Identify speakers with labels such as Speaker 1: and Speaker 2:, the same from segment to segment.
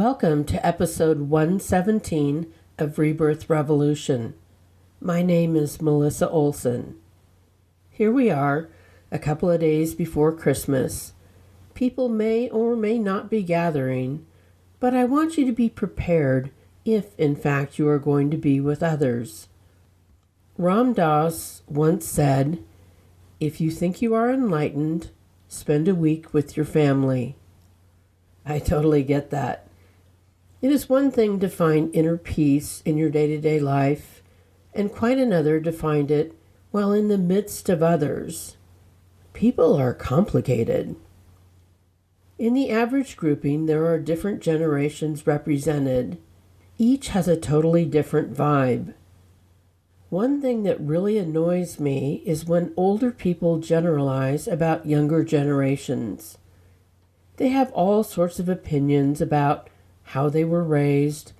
Speaker 1: Welcome to episode 117 of Rebirth Revolution. My name is Melissa Olson. Here we are, a couple of days before Christmas. People may or may not be gathering, but I want you to be prepared if, in fact, you are going to be with others. Ram Dass once said, "If you think you are enlightened, spend a week with your family." I totally get that. It is one thing to find inner peace in your day-to-day life, and quite another to find it while in the midst of others. People are complicated. In the average grouping, there are different generations represented. Each has a totally different vibe. One thing that really annoys me is when older people generalize about younger generations. They have all sorts of opinions about how they were raised,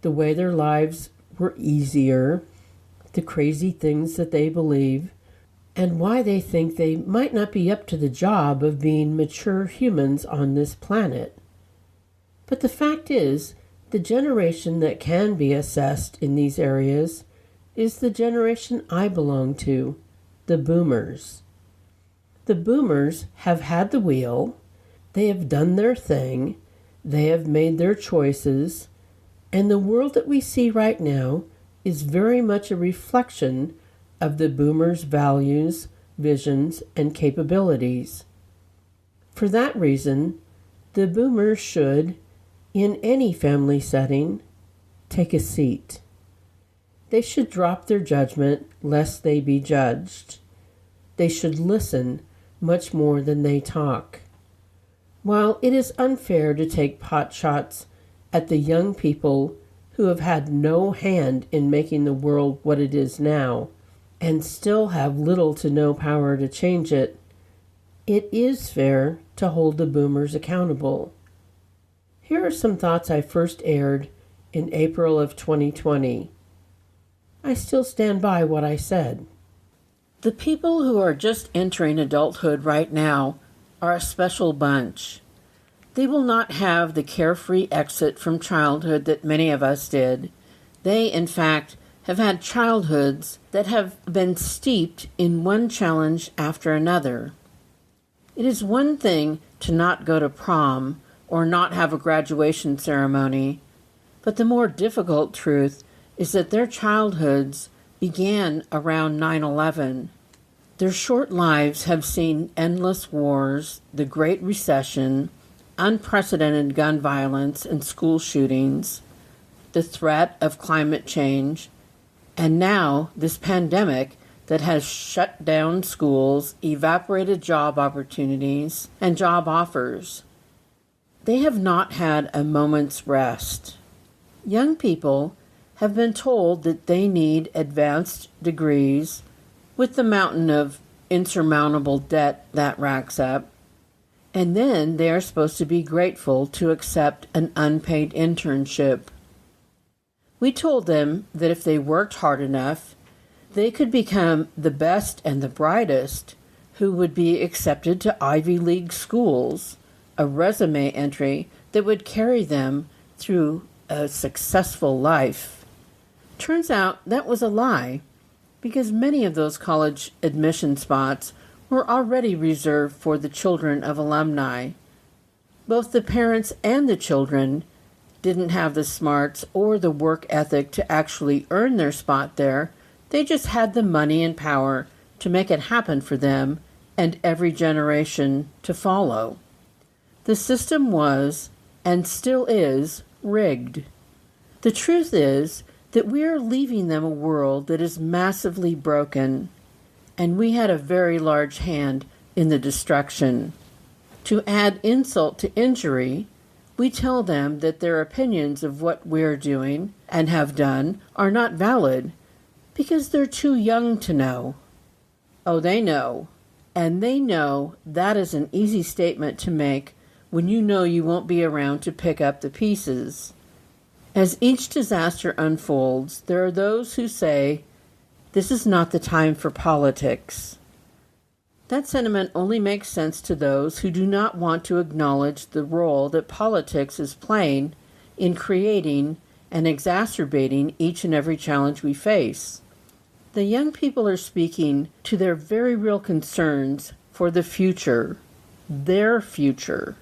Speaker 1: the way their lives were easier, the crazy things that they believe, and why they think they might not be up to the job of being mature humans on this planet. But the fact is, the generation that can be assessed in these areas is the generation I belong to, the boomers. The boomers have had the wheel, they have done their thing, they have made their choices, and the world that we see right now is very much a reflection of the boomers' values, visions, and capabilities. For that reason, the boomers should, in any family setting, take a seat. They should drop their judgment lest they be judged. They should listen much more than they talk. While it is unfair to take pot shots at the young people who have had no hand in making the world what it is now, and still have little to no power to change it, it is fair to hold the boomers accountable. Here are some thoughts I first aired in April of 2020. I still stand by what I said. The people who are just entering adulthood right now are a special bunch. They will not have the carefree exit from childhood that many of us did. They, in fact, have had childhoods that have been steeped in one challenge after another. It is one thing to not go to prom or not have a graduation ceremony, but the more difficult truth is that their childhoods began around 9/11. Their short lives have seen endless wars, the Great Recession, unprecedented gun violence and school shootings, the threat of climate change, and now this pandemic that has shut down schools, evaporated job opportunities, and job offers. They have not had a moment's rest. Young people have been told that they need advanced degrees with the mountain of insurmountable debt that racks up, and then they are supposed to be grateful to accept an unpaid internship. We told them that if they worked hard enough, they could become the best and the brightest who would be accepted to Ivy League schools, a resume entry that would carry them through a successful life. Turns out that was a lie, because many of those college admission spots were already reserved for the children of alumni. Both the parents and the children didn't have the smarts or the work ethic to actually earn their spot there. They just had the money and power to make it happen for them and every generation to follow. The system was, and still is, rigged. The truth is that we are leaving them a world that is massively broken, and we had a very large hand in the destruction. To add insult to injury, we tell them that their opinions of what we're doing and have done are not valid because they're too young to know. Oh, they know, and they know that is an easy statement to make when you know you won't be around to pick up the pieces. As each disaster unfolds, there are those who say, "This is not the time for politics." That sentiment only makes sense to those who do not want to acknowledge the role that politics is playing in creating and exacerbating each and every challenge we face. The young people are speaking to their very real concerns for the future, their future.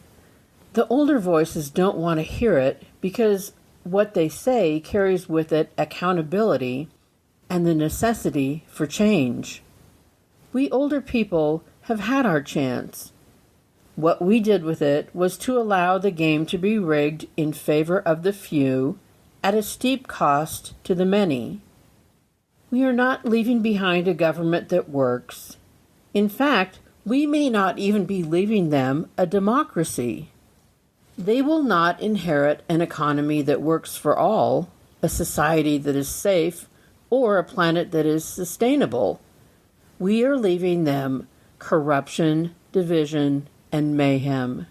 Speaker 1: The older voices don't want to hear it because what they say carries with it accountability and the necessity for change. We older people have had our chance. What we did with it was to allow the game to be rigged in favor of the few at a steep cost to the many. We are not leaving behind a government that works. In fact, we may not even be leaving them a democracy. They will not inherit an economy that works for all, a society that is safe, or a planet that is sustainable. We are leaving them corruption, division, and mayhem.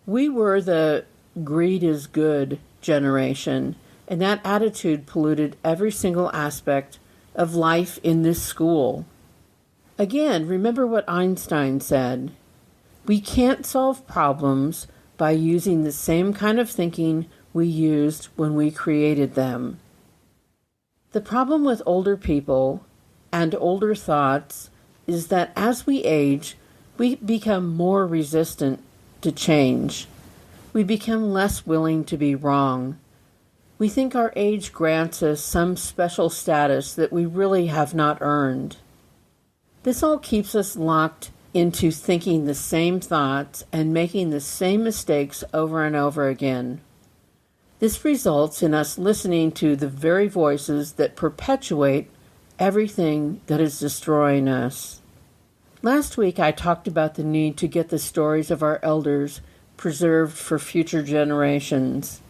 Speaker 1: We were the greed is good generation, and that attitude polluted every single aspect of life in this school. Again, remember what Einstein said. We can't solve problems by using the same kind of thinking we used when we created them. The problem with older people and older thoughts is that as we age, we become more resistant to change. We become less willing to be wrong. We think our age grants us some special status that we really have not earned. This all keeps us locked into thinking the same thoughts and making the same mistakes over and over again. This results in us listening to the very voices that perpetuate everything that is destroying us. Last week I talked about the need to get the stories of our elders preserved for future generations.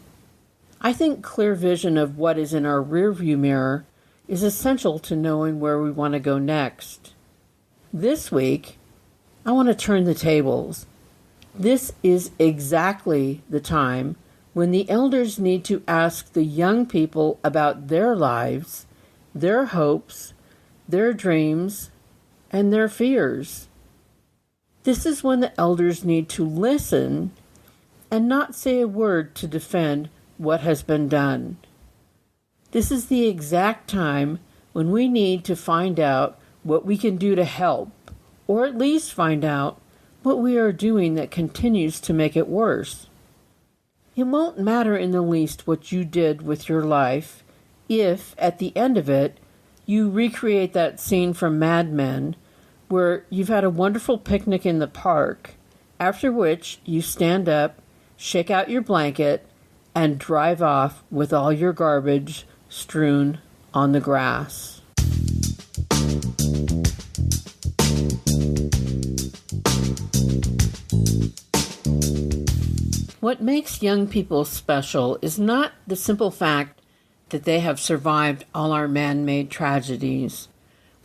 Speaker 1: I think clear vision of what is in our rearview mirror is essential to knowing where we want to go next. This week, I want to turn the tables. This is exactly the time when the elders need to ask the young people about their lives, their hopes, their dreams, and their fears. This is when the elders need to listen and not say a word to defend what has been done. This is the exact time when we need to find out what we can do to help, or at least find out what we are doing that continues to make it worse. It won't matter in the least what you did with your life if, at the end of it, you recreate that scene from Mad Men where you've had a wonderful picnic in the park, after which you stand up, shake out your blanket, and drive off with all your garbage strewn on the grass. What makes young people special is not the simple fact that they have survived all our man-made tragedies.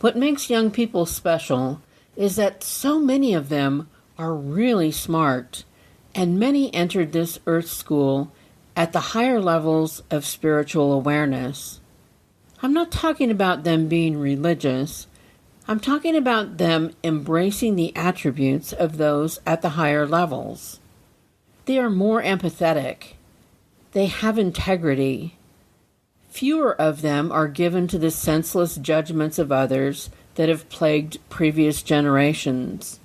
Speaker 1: What makes young people special is that so many of them are really smart, and many entered this earth school at the higher levels of spiritual awareness. I'm not talking about them being religious. I'm talking about them embracing the attributes of those at the higher levels. They are more empathetic. They have integrity. Fewer of them are given to the senseless judgments of others that have plagued previous generations.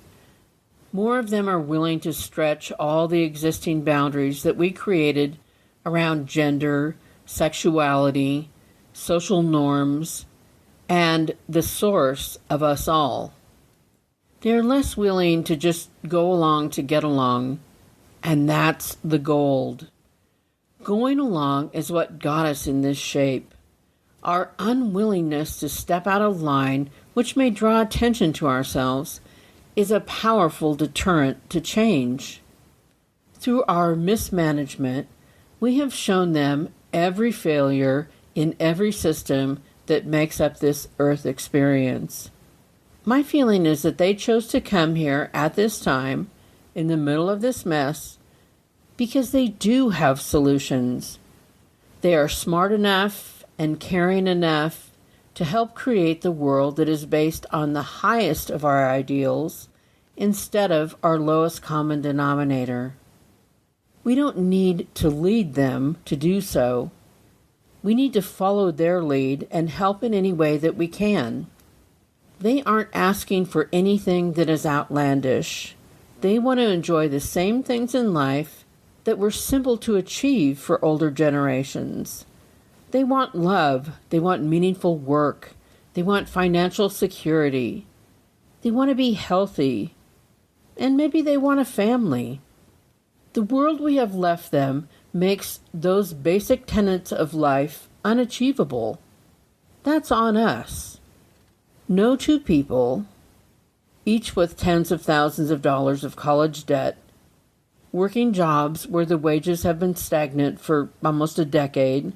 Speaker 1: More of them are willing to stretch all the existing boundaries that we created around gender, sexuality, social norms, and the source of us all. They are less willing to just go along to get along, and that's the gold. Going along is what got us in this shape. Our unwillingness to step out of line, which may draw attention to ourselves, is a powerful deterrent to change. Through our mismanagement, we have shown them every failure in every system that makes up this earth experience. My feeling is that they chose to come here at this time, in the middle of this mess, because they do have solutions. They are smart enough and caring enough to help create the world that is based on the highest of our ideals instead of our lowest common denominator. We don't need to lead them to do so. We need to follow their lead and help in any way that we can. They aren't asking for anything that is outlandish. They want to enjoy the same things in life that were simple to achieve for older generations. They want love. They want meaningful work. They want financial security. They want to be healthy. And maybe they want a family. The world we have left them makes those basic tenets of life unachievable. That's on us. No two people, each with tens of thousands of dollars of college debt, working jobs where the wages have been stagnant for almost a decade,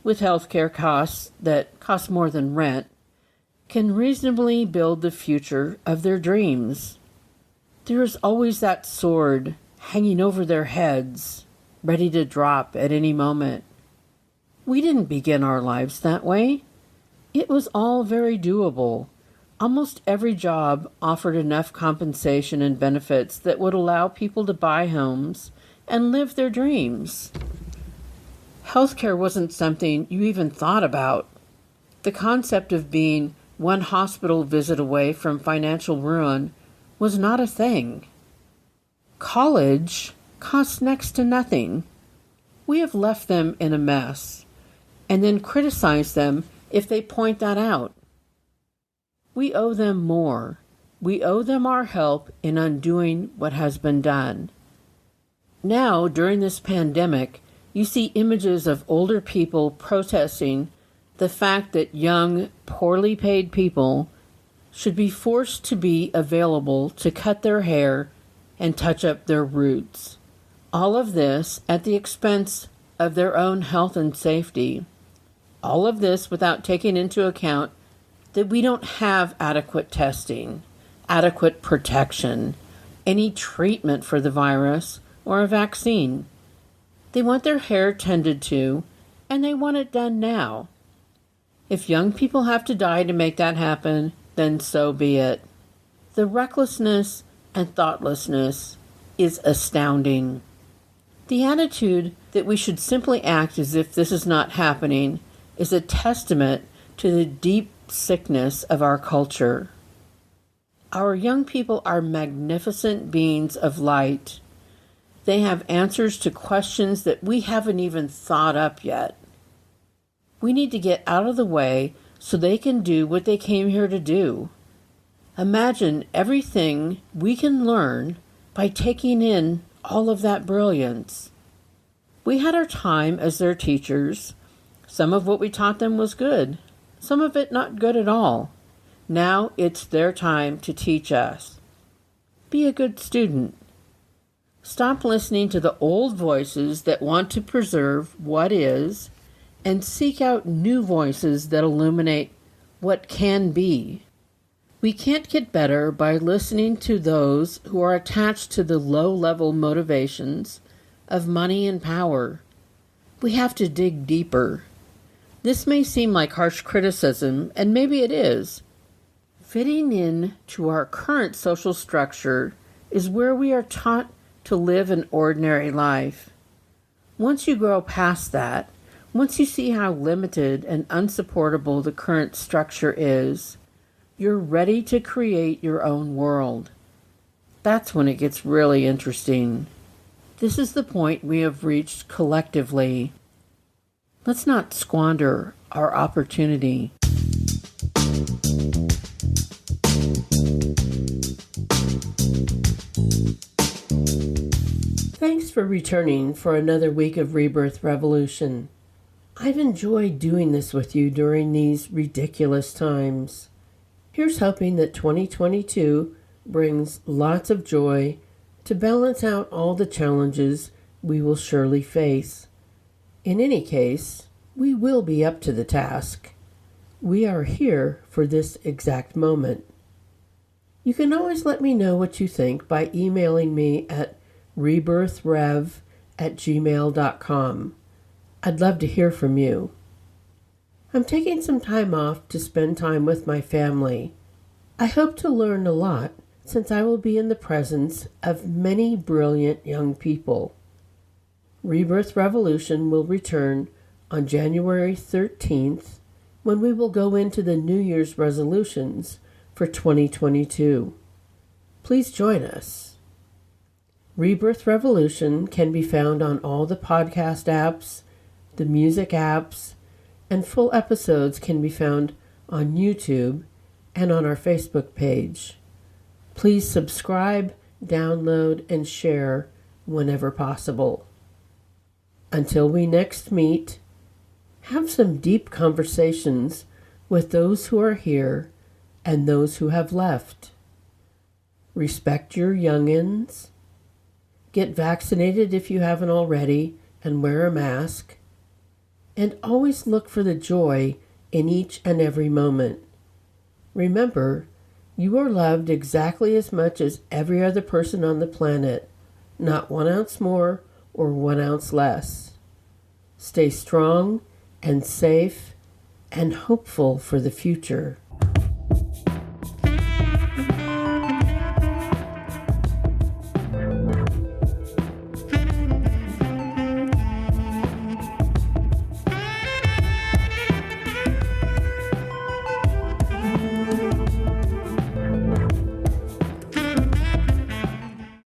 Speaker 1: with healthcare costs that cost more than rent, can reasonably build the future of their dreams. There is always that sword hanging over their heads, ready to drop at any moment. We didn't begin our lives that way. It was all very doable. Almost every job offered enough compensation and benefits that would allow people to buy homes and live their dreams. Healthcare wasn't something you even thought about. The concept of being one hospital visit away from financial ruin was not a thing. College costs next to nothing. We have left them in a mess, and then criticize them if they point that out. We owe them more. We owe them our help in undoing what has been done. Now, during this pandemic, you see images of older people protesting the fact that young, poorly paid people should be forced to be available to cut their hair and touch up their roots. All of this at the expense of their own health and safety. All of this without taking into account that we don't have adequate testing, adequate protection, any treatment for the virus, or a vaccine. They want their hair tended to, and they want it done now. If young people have to die to make that happen, then so be it. The recklessness and thoughtlessness is astounding. The attitude that we should simply act as if this is not happening is a testament to the deep sickness of our culture. Our young people are magnificent beings of light. They have answers to questions that we haven't even thought up yet. We need to get out of the way so they can do what they came here to do. Imagine everything we can learn by taking in all of that brilliance. We had our time as their teachers. Some of what we taught them was good, some of it not good at all. Now it's their time to teach us. Be a good student. Stop listening to the old voices that want to preserve what is, and seek out new voices that illuminate what can be. We can't get better by listening to those who are attached to the low-level motivations of money and power. We have to dig deeper. This may seem like harsh criticism, and maybe it is. Fitting in to our current social structure is where we are taught to live an ordinary life. Once you grow past that, once you see how limited and unsupportable the current structure is, you're ready to create your own world. That's when it gets really interesting. This is the point we have reached collectively. Let's not squander our opportunity. Thanks for returning for another week of Rebirth Revolution. I've enjoyed doing this with you during these ridiculous times. Here's hoping that 2022 brings lots of joy to balance out all the challenges we will surely face. In any case, we will be up to the task. We are here for this exact moment. You can always let me know what you think by emailing me at rebirthrev@gmail.com. I'd love to hear from you. I'm taking some time off to spend time with my family. I hope to learn a lot since I will be in the presence of many brilliant young people. Rebirth Revolution will return on January 13th when we will go into the New Year's resolutions for 2022. Please join us. Rebirth Revolution can be found on all the podcast apps, the music apps, and full episodes can be found on YouTube and on our Facebook page. Please subscribe, download, and share whenever possible. Until we next meet, have some deep conversations with those who are here and those who have left. Respect your youngins. Get vaccinated if you haven't already and wear a mask. And always look for the joy in each and every moment. Remember, you are loved exactly as much as every other person on the planet, not 1 ounce more or 1 ounce less. Stay strong and safe and hopeful for the future.